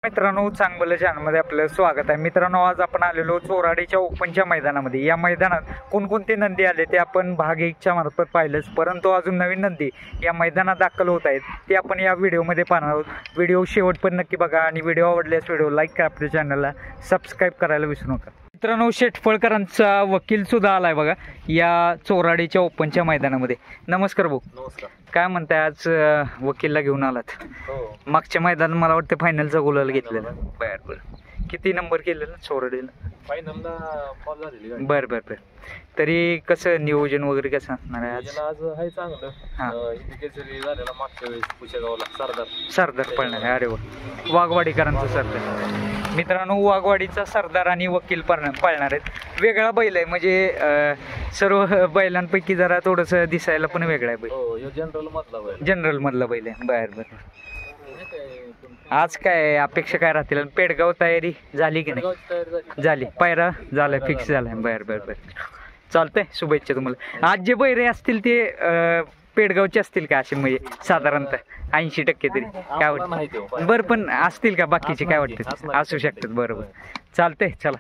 मित्रांनो, चांगलं चॅनलमध्ये आपलं स्वागत आहे. मित्रांनो, आज आपण आलेलो चोराडीच्या ओपनच्या मैदानामध्ये. या मैदानात कोणकोणते नंदी आले ते आपण भाग 1च्या मार्फत पाहिलंच, परंतु अजून नवीन नंदी या मैदानात दाखल होत आहेत ते आपण या व्हिडिओमध्ये पाहणार आहोत. व्हिडिओ शेवट पण नक्की बघा आणि व्हिडिओ आवडल्यास व्हिडिओ लाईक करा, आपल्या चॅनलला सबस्क्राईब करायला विसरू नका. मित्रांनो, शेटफळकरांचा वकील सुद्धा आलाय बघा या चोराडीच्या ओपनच्या मैदानामध्ये. नमस्कार भाऊ. नमस्कार. काय म्हणताय, आज वकीलला घेऊन आलात? हो, मागच्या मैदानात मला वाटतं फायनलचा गुलाल घेतलेला. बर किती नंबर केलेला चोराडीला? फायनलला फॉल झालेली गाडी. बर तरी कसं नियोजन वगैरे कसं असणार आहे आज? आज आहे चांगलं. केसरी झालेला मागच्या वेळेस पुशेगावला सरदार पळणार आहे. अरे वा, वाघवाडीकरांचा सरदार. मित्रांनो, वाघवाडीचा सरदार आणि वकील पळणार आहेत. वेगळा बैल आहे, म्हणजे सर्व बैलांपैकी जरा थोडंसं दिसायला पण वेगळा आहे बैल. हो, जनरल मधला बैल. जनरल मधला बैल आहे. बर आज काय अपेक्षा काय राहतील? पेडगाव तयारी झाली की नाही? झाली. पायरा झालाय, फिक्स झालाय. बर चालतंय, शुभेच्छा तुम्हाला. आज जे बैरे असतील ते पेडगावचे असतील का असे, म्हणजे साधारणतः 80% तरी काय वाटतं? बरं, पण असतील का बाकीचे? काय वाटतं? असू शकतात. बरोबर, चालतंय. चला,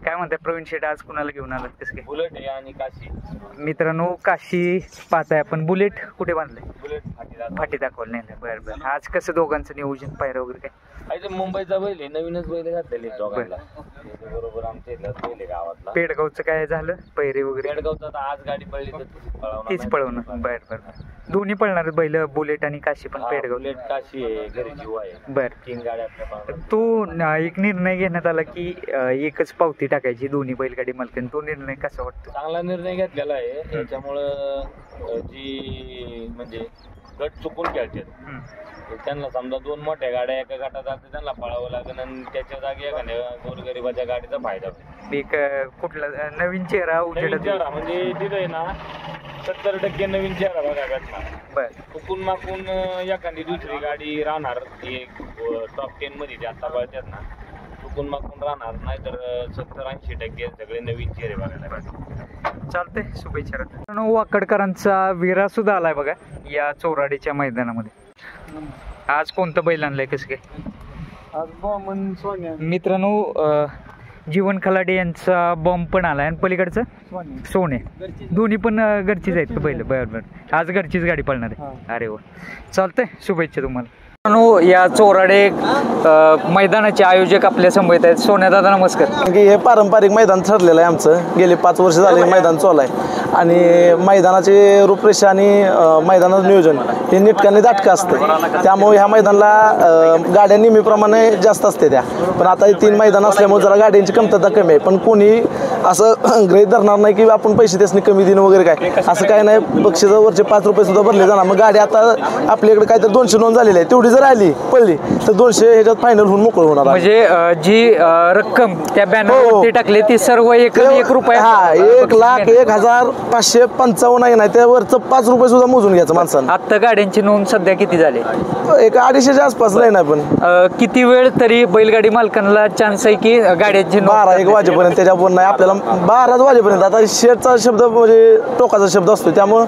काय म्हणताय प्रवीण शेठ, आज कुणाला घेऊन आलात? कसं काय? बुलेट आणि काशी. मित्रांनो, काशी पाहताय आपण. बुलेट कुठे बांधलंय? बुलेट फाटी दाखवलं नाही. बरं आज कसं दोघांचं नियोजन, पायरा वगैरे काय? मुंबईचा बैल आहे, नवीनच बैल घातलेले बरोबर. आमच्या इथला बैल आहे गावातला. पेडगावचं काय झालं, पैरे वगैरे? पेडगावचा आज गाडी पडली तर तीच पळवणं. बर दोन्ही पळणार बैल, बुलेट आणि काशी पण पेडगाव. बुलेट काशी आहे, घरी जीव आहे. बर, 3 गाड्या. तो एक निर्णय घेण्यात आला की एकच पावती टाकायची दोन्ही बैलगाडी मालकांनी. तो निर्णय कसा वाटतो? चांगला निर्णय घेतलेला आहे. त्याच्यामुळं जी म्हणजे गट चुकून खेळतात त्यांना, समजा 2 मोठ्या गाड्या एका गटात असते त्यांना पळावं लागेल आणि त्याच्या जागी एखाद्या गोरगरिबाच्या गाडीचा फायदा होतो. एक कुठला नवीन चेहरा उजेडात म्हणजे तिथं आहे ना 70% नवीन चेहरा बघा घटना. बर, चुकून माकून एखादी दुसरी गाडी राहणार, एक टॉप 10 मध्ये जे आता पळतात ना, चुकून माकून राहणार. नाहीतर 70-80% सगळे नवीन चेहरे बघायला. चालतंय, शुभेच्छा. वाकडकरांचा वीरा सुद्धा आलाय बघा या चोराडीच्या मैदानामध्ये. आज कोणतं बैल आणलंय, कसं काय? आज बॉम्ब सोन्या. मित्रांनो, जीवन खलाडे यांचा बॉम्ब पण आलाय आणि पलीकडचं सोने. दोन्ही पण घरचीच आहेत का बैल? बर आज घरचीच गाडी पळणार आहे. अरे वा, चालतंय, शुभेच्छा तुम्हाला. या चोराडे मैदानाचे आयोजक आपल्या समोर आहेत. सोन्यादादा, नमस्कार. हे पारंपरिक मैदान ठरलेलं आहे आमचं. गेले 5 वर्ष झाले मैदान चालू आहे आणि मैदानाचे रूपरेषा आणि मैदानाचं नियोजन हे निटकाने दाटकं असतं. त्यामुळे ह्या मैदानाला गाड्या नेहमीप्रमाणे जास्त असते त्या, पण आता हे 3 मैदान असल्यामुळे जरा गाड्यांची कमतरता कमी आहे. पण कोणी असं गृहीत धरणार नाही की आपण पैसे त्यासनी कमी देणं वगैरे काय, असं काय नाही. बक्षिसावरचे 5 रुपये सुद्धा भरले जाणार. मग गाडी आता आपल्याकडे काहीतरी 200 नोंद झालेली आहे, तेवढी जर आली पडली तर 200 ह्याच्यात फायनल होऊन मोकळं होणार. म्हणजे जी रक्कम त्या बॅनरवरती टाकली ती सर्व 1 रुपया. 1,01,555 नाही, त्यावरचं 5 रुपये सुद्धा मोजून घ्यायचं माणसानं. आता गाड्यांची नोंद सध्या किती झाली? 100-250च्या आसपास नाही. पण किती वेळ तरी बैलगाडी मालकांना चान्स आहे की गाड्यांची 12-1 वाजेपर्यंत, त्याच्यावर नाही आपल्याला 12 वाजेपर्यंत. आता शेअरचा शब्द म्हणजे टोकाचा शब्द असतो, त्यामुळं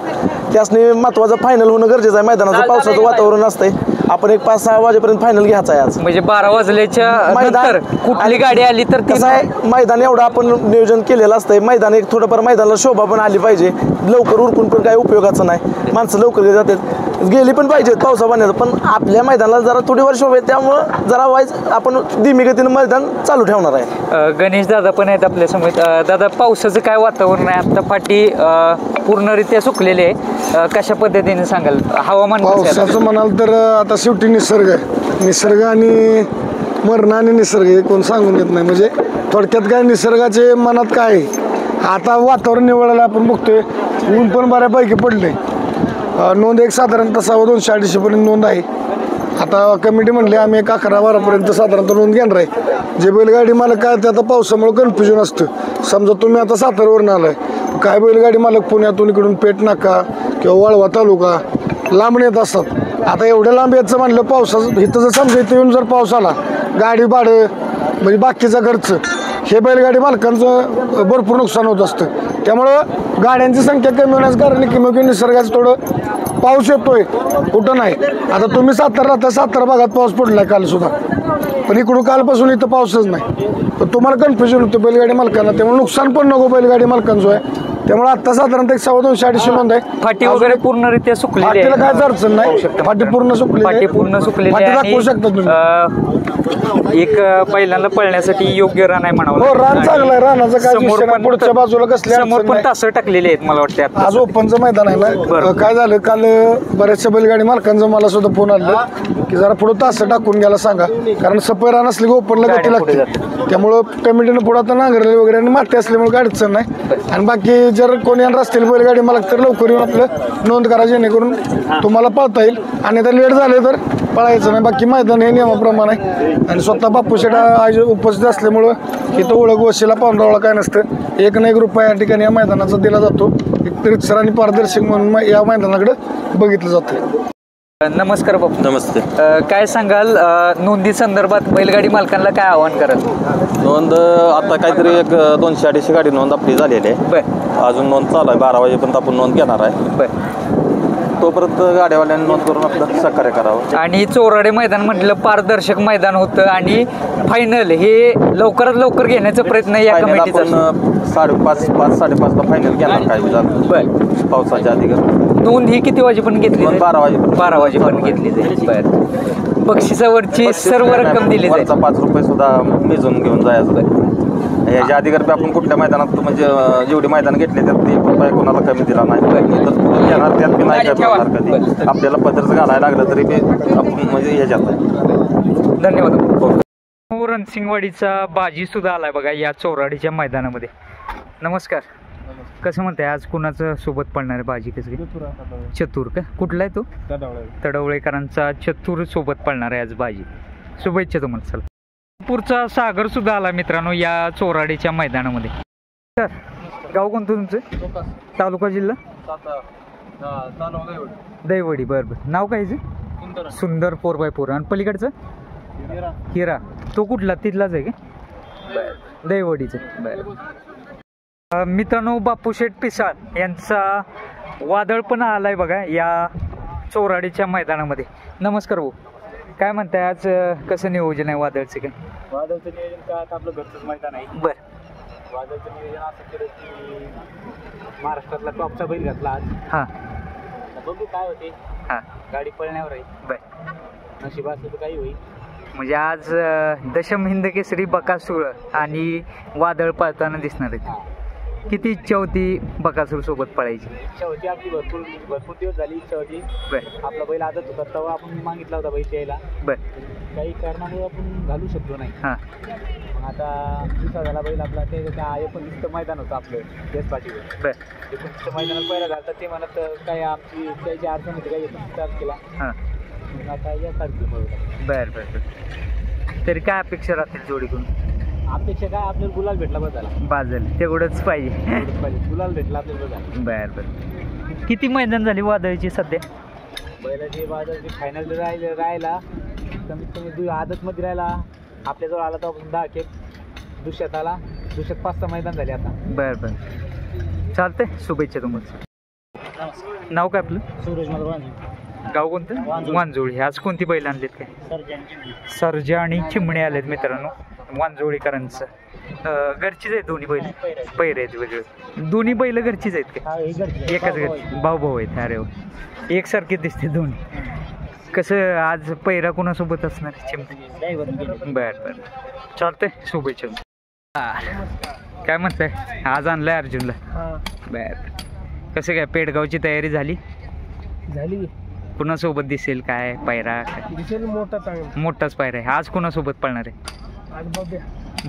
त्यासनी महत्वाचं फायनल होणं गरजेचं आहे. मैदानाचं पावसाचं वातावरण असतंय, आपण 5-6 वाजेपर्यंत फायनल घ्यायचा आहे आज. म्हणजे 12 वाजल्याच्या नंतर कुठली गाडी आली तर कसं आहे, मैदान एवढं आपण नियोजन केलेलं असतंय. मैदान एक थोडंफार मैदानाला शोभा पण आली पाहिजे. लवकर उरकून पण काही उपयोगाचं नाही. माणसं लवकर जातात, गेली पण पाहिजेत पावसा पाण्याचं, पण आपल्या मैदानाला जरा थोडी वर शोभा आहे. त्यामुळं जरा वाईज आपण धीमी गतीनं मैदान चालू ठेवणार आहे. गणेश दादा पण आहेत आपल्या समोर. दादा, पावसाचं काय वातावरण आहे? आता फाटी पूर्णरित्या सुकलेली आहे, कशा पद्धतीने सांगाल? हवामान पावसाचं म्हणाल तर आता शेवटी निसर्ग आणि मरण आणि निसर्ग हे कोण सांगून येत नाही. म्हणजे थोडक्यात काय, निसर्गाचे मनात काय आता वातावरण निवडायला आपण बघतोय. ऊन पण बऱ्यापैकी पडले. नोंद एक साधारणतः 200-250 पर्यंत नोंद आहे. आता कमिटी म्हणली आम्ही 11-12 साधारणतः नोंद घेणार आहे. जे बैलगाडी मालक काय ते आता पावसामुळे कन्फ्युजन असतं. समजा तुम्ही आता साताऱ्यावरून आलाय, काय बैलगाडी मालक पुण्यातून इकडून पेठ नाका किंवा वाळवा तालुका लांब येत असतात. आता एवढ्या लांब यायचं म्हणलं पावसाचं, इथं जर समजा इथं येऊन जर पाऊस आला, गाडी भाडं म्हणजे बाकीचा खर्च, हे बैलगाडी मालकांचं भरपूर नुकसान होत असतं. त्यामुळं गाड्यांची संख्या कमी होण्याचं कारण किंवा निसर्गाचं थोडं पाऊस येतोय कुठं नाही. आता तुम्ही सातारा राहता, सातारा भागात पाऊस पडलाय काल सुद्धा. पण इकडून कालपासून इथं पाऊसच नाही. तर तुम्हाला कन्फ्युजन होतं बैलगाडी मालकांना, त्यामुळे नुकसान पण नको बैलगाडी मालकांचं आहे. त्यामुळे आता साधारणतः 250-250 नोंद आहे. फाटी वगैरे पूर्णरित्या सुकलेली आहे. फाटीला काय अडचण नाही, फाटी पूर्ण सुकलेली आहे. फाटी पूर्ण सुकलेली फाटी आहे दाखवू शकता तुम्ही. आणि एक बैलांना पळण्यासाठी योग्य रान आहे म्हणावं हो, लागेल. रान चांगलं आहे. रानाचं काय समोर विषय नाही. पण पुढच्या बाजूला कसली समोर अडचण पण नाही. तासं टाकलेली आहेत मला वाटतं आता. आज ओपनचं मैदान आहे ना. काय झालं काल बऱ्याचशा बैलगाडी मालकांचा मला सुद्धा फोन आला की जरा पुढे तास टाकून घ्यायला सांगा, कारण सपय रान असली की ओपनला गती लागते. त्यामुळं कमिटीनं पुढे आता नांगरले वगैरे आणि माती असल्यामुळे काय अडचण नाही. आणि बाकी जर कोणी येणार असतील बैलगाडी मालक तर लवकर येऊन आपलं नोंद करा, जेणेकरून तुम्हाला पळता येईल. आणि आता लेट झाले तर पळायचं नाही. बाकी मैदान हे नियमाप्रमाणे आहे. आणि स्वतः बापू शेठ आज उपस्थित असल्यामुळं इथं ओळख वशिला पांढरावळा काय नसतं. एक ना एक रुपया या ठिकाणी या मैदानाचा दिला जातो. एक रितसर आणि पारदर्शक म्हणून या मैदानाकडे बघितलं जातं. नमस्कार बापू. नमस्ते. काय सांगाल नोंदी संदर्भात बैलगाडी मालकांना काय आवाहन कराल? नोंद आता काहीतरी एक 200-250 गाडी नोंद आपली झालेली आहे. बर अजून नोंद चालू आहे. 12 वाजेपर्यंत आपण नोंद घेणार आहे. बर. तोपर्यंत गाड्यावाल्यांनी नोंद करून आपलं सहकार्य करावं. आणि चोराडे मैदान म्हटलं पारदर्शक मैदान होतं आणि फायनल हे लवकरात लवकर घेण्याचा प्रयत्न या फायनल कमिटीचा आपण 5:30-5:30ला फायनल घेणार काही झालं बर. पावसाच्या आधी. नोंद ही किती वाजेपर्यंत घेतली नोंद जाईल? 12 वाजेपर्यंत. 12 वाजेपर्यंत घेतली जाईल. बर. बक्षिसावरची सर्व रक्कम दिली जाईल. 5 रुपये सुद्धा मिळून घेऊन जायचं. ह्याच्या आधी आपण कुठल्या मैदानात म्हणजे जेवढी मैदान घेतले त्यात 1 रुपया कोणाला कमी दिला नाही. तर घेणार त्यात बी नाही काय मिळणार कधी. आपल्याला पदरच घालायला लागलं तरी बी आपण म्हणजे ह्याच्यात आहे. धन्यवाद. रणसिंगवाडीचा बाजी सुद्धा आलाय बघा या चोराडीच्या मैदानामध्ये. नमस्कार. कसं म्हणताय आज कुणाचं सोबत पडणार आहे बाजी? कसं चतुर का? कुठला आहे तो? तडवळेकरांचा चतुर सोबत पडणार आहे आज बाजी. शुभेच्छा तुम्हाला. चला. नागपूरचा सागर सुद्धा आला मित्रांनो या चोराडीच्या मैदानामध्ये. सर गाव कोणतं तुमचं? तालुका जिल्हा दैवडी. बरं बरं. नाव काय आहे? सुंदर 4x4. आणि पलीकडचं हिरा तो कुठला? तिथलाच आहे का? दैवडीचं. बरं. मित्रांनो बापूशेठ पिसाळ यांचा वादळ पण आलाय बघा या चोराडीच्या मैदानामध्ये. नमस्कार भाऊ. काय म्हणताय आज कसं नियोजन आहे वादळचं? काय वादळचं नियोजन का आता आपलं घरचंच मैदान आहे. बरं. वादळचं नियोजन असं केलं की महाराष्ट्रातला टॉपचा बैल घातला आज. हां बघू काय होते. हां गाडी पळण्यावर आहे. बरं. नशीब असलं तर काही होईल. म्हणजे आज दशम हिंद केसरी बकासूर आणि वादळ पळताना दिसणार आहेत. किती इच्छा होती बकासूर सोबत पळायची? इच्छा होती आपली भरपूर दिवस झाली इच्छा होती. बरं. आपला बैल आदत होता तेव्हा आपण मागितला होता बैल द्यायला. बरं. काही कारणामुळे आपण घालू शकलो नाही. हां. मग आता दुसरा झाला बैल आपला ते त्या 19 मैदान होतं आपलं देश पाठीवर. बरं. 19 मैदानात पहिला घालतात ते म्हणत काय आमची त्याची अडचण होती काही स्टार्ट केला. हां. मग आता या तारखेला बरोबर. बरं बरं बरं. तरी काय अपेक्षा राहतील जोडीकडून? अपेक्षा काय आपल्याला गुलाल भेटला बस झाला. बाजल तेवढंच पाहिजे. गुलाल भेटला आपल्याला बस. बरं बरं. किती मैदान झाली वादळची सध्या? बैलाची बाजारची फायनल राहायला कमीत कमी आदतमध्ये राहायला आपल्याजवळ आला तर 10 खेप. दुसऱ्यात आला. दुसऱ्यात 5-6 मैदान झाले आता. बरं बरं. चालतंय. शुभेच्छा तुम्हाला. नाव काय आपलं? सूरज मला गाव कोणतं? वांजोळी. आज कोणती बैल आणलीत? काय सर्जा आणि चिमणे आलेत मित्रांनो वांजोळीकरांचं. घरचीच आहेत दोन्ही बैल? पैर आहेत वेगळे दोन्ही बैल घरचीच आहेत का? एकाच घरची भाऊ भाऊ आहेत. अरे वा. एकसारखेच दिसते दोन्ही. कसं आज पैरा कोणासोबत असणार? चिमणे. बरं बरं. चालतंय. शुभेच्छा. काय म्हणताय आज आणलाय अर्जुनला? बरं. कसं काय पेडगावची तयारी झाली? कुणासोबत दिसेल काय पायरा? मोठा चांगला मोठाच पायरा आहे. आज कुणासोबत पळणार आहे?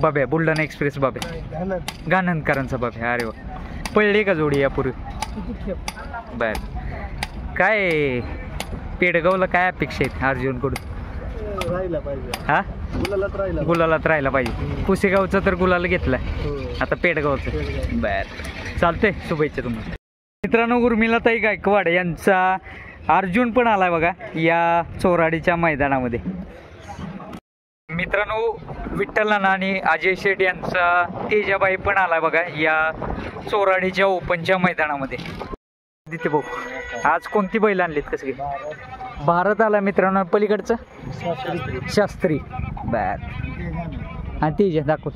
बाब्या. बुलढाणा एक्सप्रेस बाब्या. गाणंदकरांचा बाब्या. अरे वा. पळली का जोडी यापूर्वी? बर. काय पेडगावला काय अपेक्षा आहेत अर्जुनकडून? राहिला पाहिजे. हा गुलालात राहिला पाहिजे. पुसेगावचा तर गुलाल घेतला. आता पेडगावचं. बर. चालतंय. शुभेच्छा तुम्हाला. मित्रांनो उर्मिलाताई गायकवाड यांचा अर्जुन पण आलाय बघा या चोराडीच्या मैदानामध्ये. मित्रांनो विठ्ठल नाना आणि अजय शेठ यांचा तेजाबाई पण आलाय बघा या चोराडीच्या ओपनच्या मैदानामध्ये. दिते भाऊ आज कोणती बैल आणलीत? कसं भारत आला मित्रांनो. पलीकडचं शास्त्री. बर आणि तेज दाखव.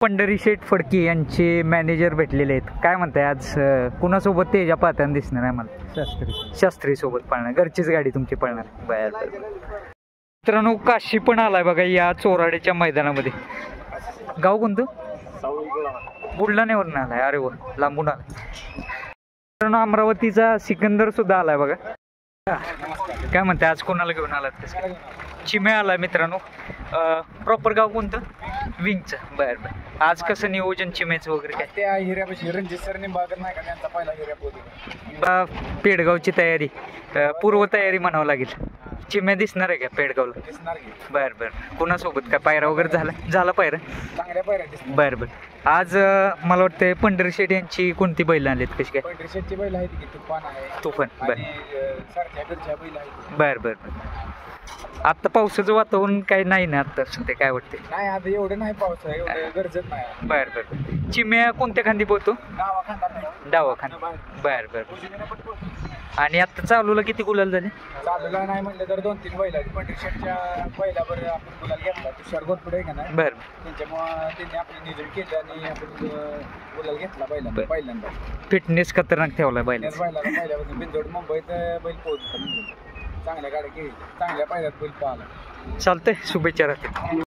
पंढरी शेठ फडके यांचे मॅनेजर भेटलेले आहेत. काय म्हणताय आज कुणासोबत तेजा पाहताना दिसणार आहे मला? शास्त्री सोबत पळणार. घरचीच गाडी तुमची पळणार. बर बर. मित्रांनो काशी पण आलाय बघा या चोराड्याच्या मैदानामध्ये. गाव कोणतं? बुलढाण्यावरून आलाय. अरे वा, लांबून आलाय. मित्रांनो अमरावतीचा सिकंदर सुद्धा आलाय बघा. काय म्हणताय आज कोणाला घेऊन आलात? चिम्या आलाय मित्रांनो. प्रॉपर गाव कोणतं? विंगचं. बर बर. आज कसं नियोजन चिमेचं वगैरे काय? त्या हिऱ्यापाशी रणजित सर निंबाळकर नाही का त्यांचा पहिला हिऱ्या पोहोचला. पेडगावची तयारी, पूर्व तयारी म्हणावं लागेल. चिम्या दिसणार आहे का पेडगावला? दिसणार की बर बर. कोणासोबत काय पायरा वगैरे झाला पायरा? चांगल्या पायऱ्या दिसणार. बर बर. आज मला वाटतं पंढरी शेठ यांची कोणती बैल आणलीत कशी काय? पंढरी शेठची बैल आहे की तुफान आहे. तुफान. बर आणि सारख्या घरच्या बैल आहे. बर बर बर. आता पावसाचं वातावरण काही नाही ना आता सध्या? काय वाटते? नाही आता एवढं नाही पाऊस आहे, एवढं गरजत नाही. बर बर. चिम्या कोणत्या खांदी पोहतो? गावा खांदा नाही. डावा खांदी. बर बर. आणि आता चालूला किती गुलाल झाले? चालूला नाही म्हणलं तर 2-3 बैल आहेत. पंढरी शेठच्या बैलावर आपण गुलाल घेतला. तुषार गोतपुडे आहे का नाही, बर. त्यांच्यामुळं त्यांनी आपलं नियोजन केलं आणि आपण गुलाल घेतला बैलांना पहिल्यांदा. फिटनेस खतरनाक ठेवलाय बैल. त्याच बैलाला पहिल्यापासून बिंदोड मुंबईत बैल पोहोचतो. चांगल्या गाड्या केली, चांगल्या पायऱ्यात बैल पाहिला. चालतंय. शुभेच्छा राहतील.